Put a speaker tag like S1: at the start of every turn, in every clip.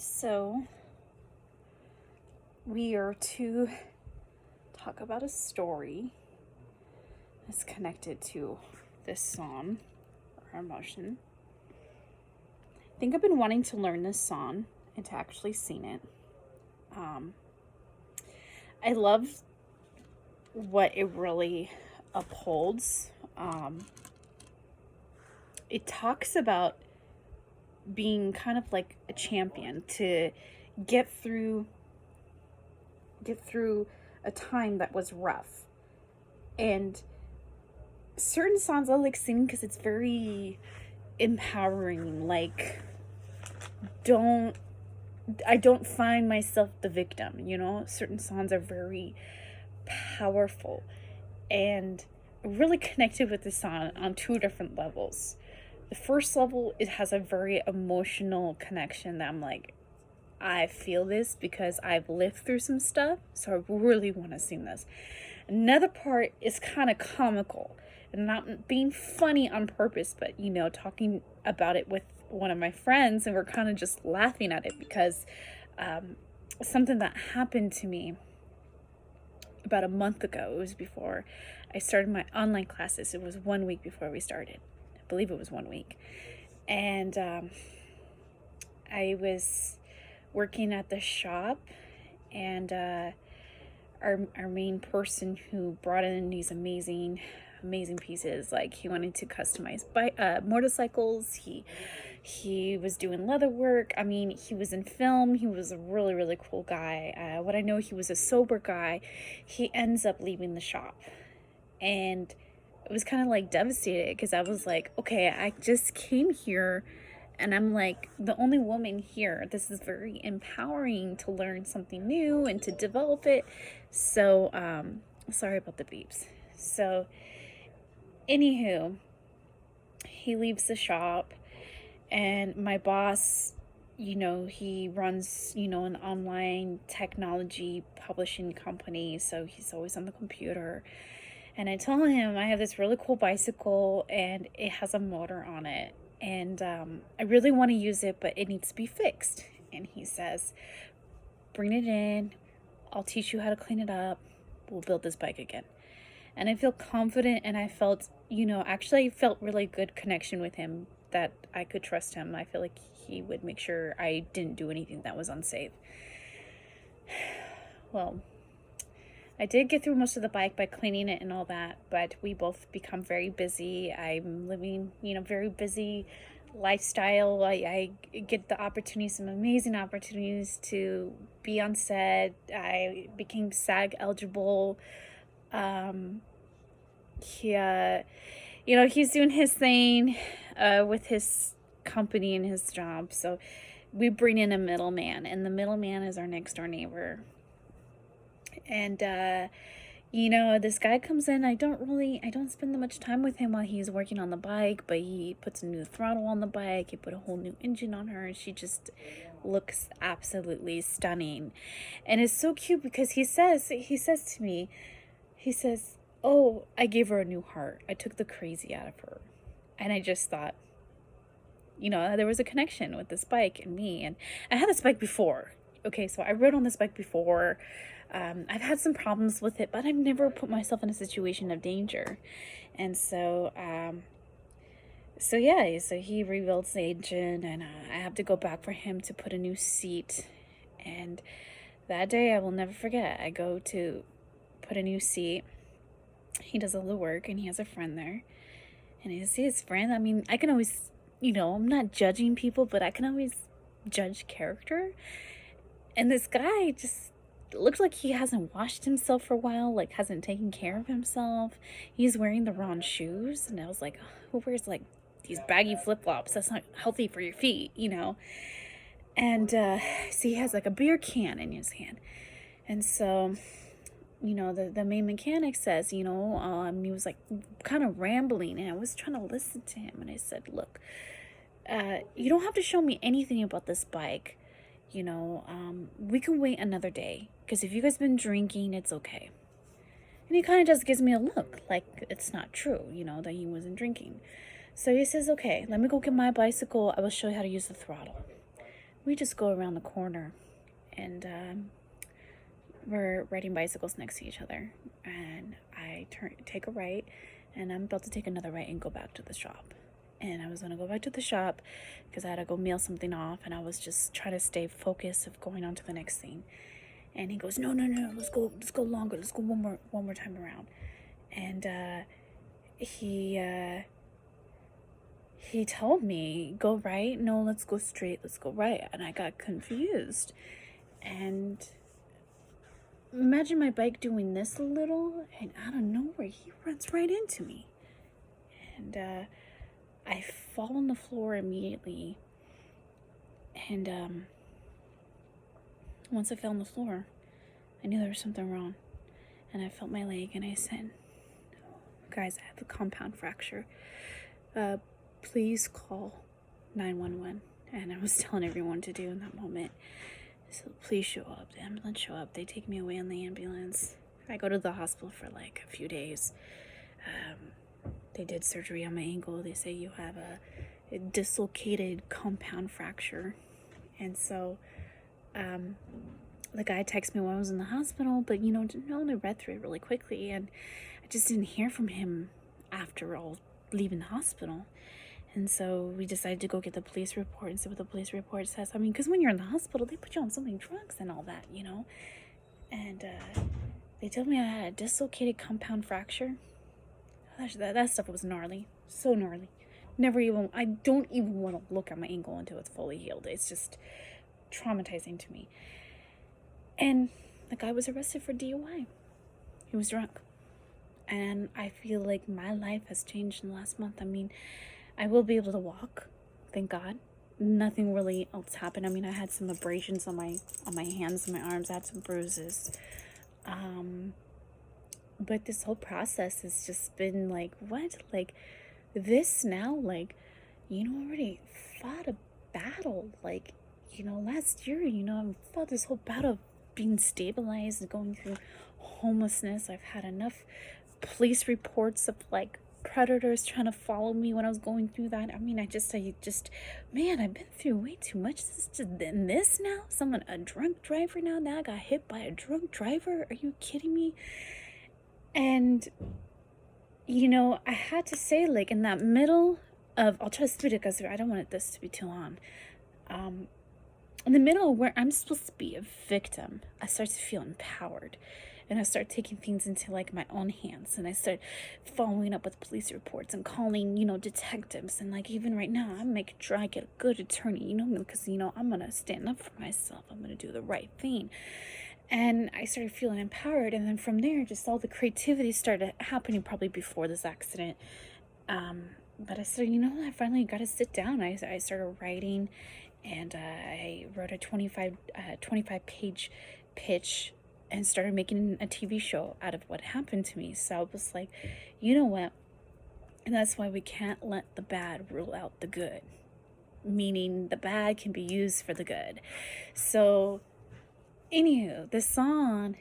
S1: So, we are to talk about a story that's connected to this song or emotion. I think I've been wanting to learn this song and to actually sing it. I love what it really upholds. It talks about being kind of like a champion to get through a time that was rough. And certain songs I like singing because it's very empowering. Like, I don't find myself the victim, Certain songs are very powerful. And I really connected with this song on two different levels. The first level, it has a very emotional connection that I'm like, I feel this because I've lived through some stuff, so I really want to sing this. Another part is kind of comical and not being funny on purpose, but talking about it with one of my friends, and we're kind of just laughing at it because something that happened to me about a month ago. It was before I started my online classes. It was 1 week before we started. I believe it was 1 week. And I was working at the shop, and our main person who brought in these amazing pieces, like he wanted to customize motorcycles. He was doing leather work. I mean, he was in film. He was a really, really cool guy. What I know, he was a sober guy. He ends up leaving the shop, and it was kind of like devastated because I was like, okay, I just came here and I'm like the only woman here. This is very empowering to learn something new and to develop it. So, sorry about the beeps. So, anywho, he leaves the shop, and my boss, he runs, an online technology publishing company. So he's always on the computer. And I told him I have this really cool bicycle and it has a motor on it. And I really want to use it, but it needs to be fixed. And he says, bring it in. I'll teach you how to clean it up. We'll build this bike again. And I feel confident, and I felt, actually felt really good connection with him, that I could trust him. I feel like he would make sure I didn't do anything that was unsafe. Well, I did get through most of the bike by cleaning it and all that, but we both become very busy. I'm living, very busy lifestyle. I get the opportunities, some amazing opportunities to be on set. I became SAG eligible. He's doing his thing with his company and his job. So we bring in a middleman, and the middleman is our next door neighbor. And, this guy comes in. I don't spend that much time with him while he's working on the bike, but he puts a new throttle on the bike. He put a whole new engine on her, and she just looks absolutely stunning. And it's so cute because he says to me, oh, I gave her a new heart. I took the crazy out of her. And I just thought, there was a connection with this bike and me. And I had this bike before. Okay, so I rode on this bike before. I've had some problems with it, but I've never put myself in a situation of danger. And so, so he rebuilds the engine, and I have to go back for him to put a new seat. And that day I will never forget. I go to put a new seat. He does all the work, and he has a friend there. And I see his friend. I mean, I can always, I'm not judging people, but I can always judge character. And this guy just looks like he hasn't washed himself for a while, like hasn't taken care of himself. He's wearing the wrong shoes. And I was like, who wears like these baggy flip-flops? That's not healthy for your feet, And so he has like a beer can in his hand. And so, the main mechanic says, he was like kind of rambling, and I was trying to listen to him. And I said, look, you don't have to show me anything about this bike. We can wait another day, because if you guys been drinking, it's okay. And he kind of just gives me a look like it's not true, that he wasn't drinking. So he says, okay, let me go get my bicycle. I will show you how to use the throttle. we just go around the corner, and we're riding bicycles next to each other, and I take a right, and I'm about to take another right and go back to the shop. And I was gonna go back to the shop because I had to go mail something off, and I was just trying to stay focused of going on to the next thing. And he goes, no, let's go longer, let's go one more time around. And he told me, go right, no, let's go straight, let's go right. And I got confused. And imagine my bike doing this a little, and out of nowhere he runs right into me. And I fall on the floor immediately. And once I fell on the floor, I knew there was something wrong. And I felt my leg, and I said, guys, I have a compound fracture. Please call 911. And I was telling everyone to do in that moment. So please show up. The ambulance show up. They take me away in the ambulance. I go to the hospital for like a few days. They did surgery on my ankle. They say you have a dislocated compound fracture. And so the guy texted me while I was in the hospital, but I only read through it really quickly, and I just didn't hear from him after all leaving the hospital. And so we decided to go get the police report and see what the police report says. I mean, because when you're in the hospital, they put you on so many drugs and all that, And they told me I had a dislocated compound fracture. That stuff was gnarly. So gnarly. I don't even want to look at my ankle until it's fully healed. It's just traumatizing to me. And the guy was arrested for DUI. He was drunk. And I feel like my life has changed in the last month. I mean, I will be able to walk, thank God. Nothing really else happened. I mean, I had some abrasions on my hands and my arms. I had some bruises. But this whole process has just been like, what? Like, this now? Like, already fought a battle. Like, last year, I fought this whole battle of being stabilized and going through homelessness. I've had enough police reports of like predators trying to follow me when I was going through that. I mean, man, I've been through way too much. This now? A drunk driver now? Now I got hit by a drunk driver? Are you kidding me? And, I had to say, like, in that middle of, I'll try to speed it because I don't want this to be too long. In the middle where I'm supposed to be a victim, I start to feel empowered. And I start taking things into like my own hands, and I start following up with police reports and calling, detectives. And like even right now, I'm making sure I get a good attorney, because I'm gonna stand up for myself. I'm gonna do the right thing. And I started feeling empowered, and then from there, just all the creativity started happening probably before this accident. But I said, I finally got to sit down. I started writing, and I wrote a 25 page pitch and started making a TV show out of what happened to me. So I was like, you know what? And that's why we can't let the bad rule out the good. Meaning the bad can be used for the good. So, anywho, this song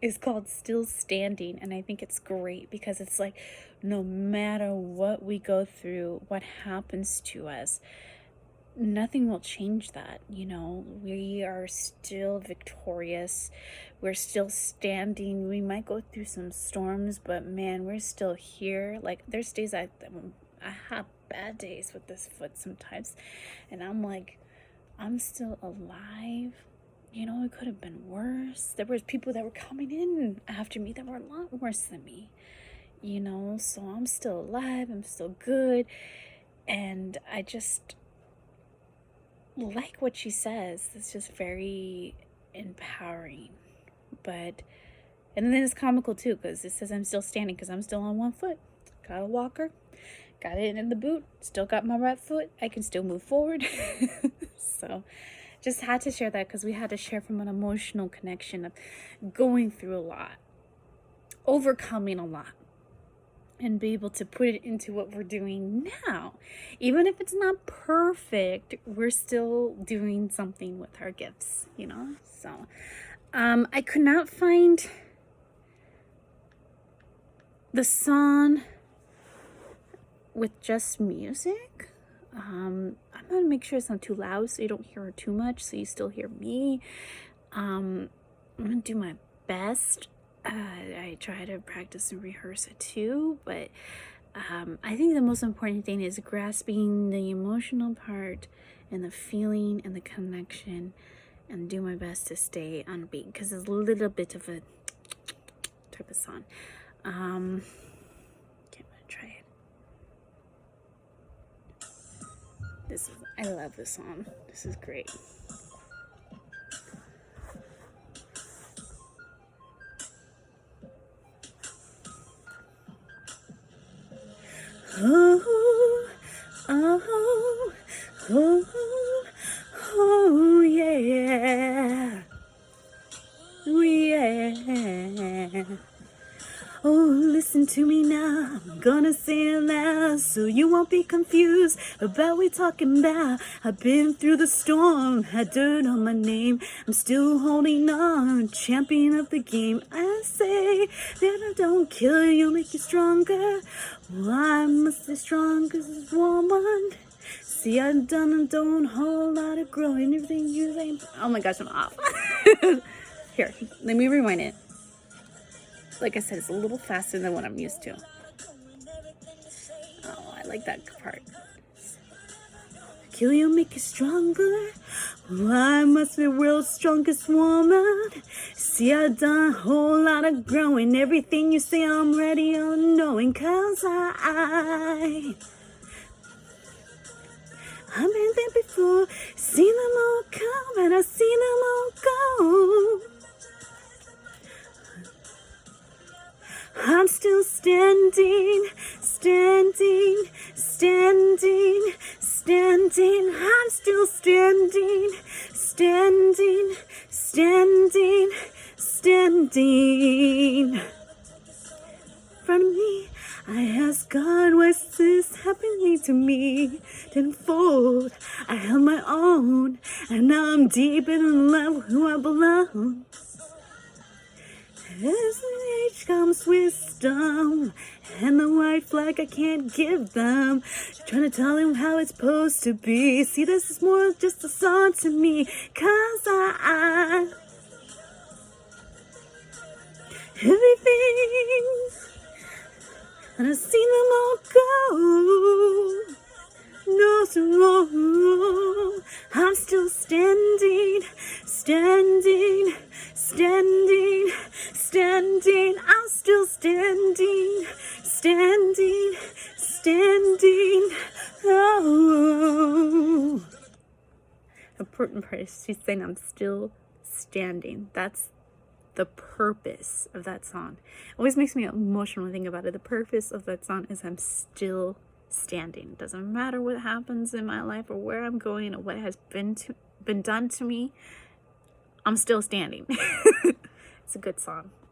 S1: is called Still Standing. And I think it's great because it's like, no matter what we go through, what happens to us, nothing will change that. We are still victorious. We're still standing. We might go through some storms, but man, we're still here. Like, there's days I have bad days with this foot sometimes, and I'm like, I'm still alive. It could have been worse. There was people that were coming in after me that were a lot worse than me, so I'm still alive. I'm still good. And I just like what she says. It's just very empowering. And then it's comical too, because it says I'm still standing because I'm still on one foot. Got a walker, got it in the boot, still got my right foot. I can still move forward. So just had to share that because we had to share from an emotional connection of going through a lot, overcoming a lot, and be able to put it into what we're doing now. Even if it's not perfect, we're still doing something with our gifts, So I could not find the song with just music. I'm gonna make sure it's not too loud so you don't hear her too much, so you still hear me. I'm gonna do my best. I try to practice and rehearse it too, but I think the most important thing is grasping the emotional part and the feeling and the connection, and do my best to stay on beat because it's a little bit of a type of song. Okay, I'm gonna try it. I love this song. This is great. Oh, oh, oh, oh, yeah. Oh, yeah. Oh, listen to me now, I'm gonna say it loud so you won't be confused about what we're talking about. I've been through the storm, had dirt on my name, I'm still holding on, champion of the game. I say that I don't kill you, make you stronger. Why must be strong as this woman? See, I've done a whole lot of growing, everything you say. Oh my gosh, I'm off. Here, let me rewind it. Like I said, it's a little faster than what I'm used to. Oh, I like that part. Kill you, make you stronger. Why must be the world's strongest woman? See, I've done a whole lot of growing. Everything you say, I'm ready on knowing. Cause I've been there before. Seen them all come and I've seen them all go. I'm still standing, standing, standing, standing. I'm still standing, standing, standing, standing. In front of me, I asked God, why's this happening to me? Didn't fold, I held my own, and now I'm deep in love with who I belong. As age comes wisdom, and the white flag I can't give them. Trying to tell him how it's supposed to be. See, this is more just a song to me. Cause everything, and I've seen them all go. No, no, I'm still standing, standing, standing, standing. I'm still standing, standing, standing. Oh, important part is she's saying I'm still standing. That's the purpose of that song. It always makes me emotional to think about it. The purpose of that song is I'm still standing. Doesn't matter what happens in my life or where I'm going or what has been done to me, I'm still standing. It's a good song.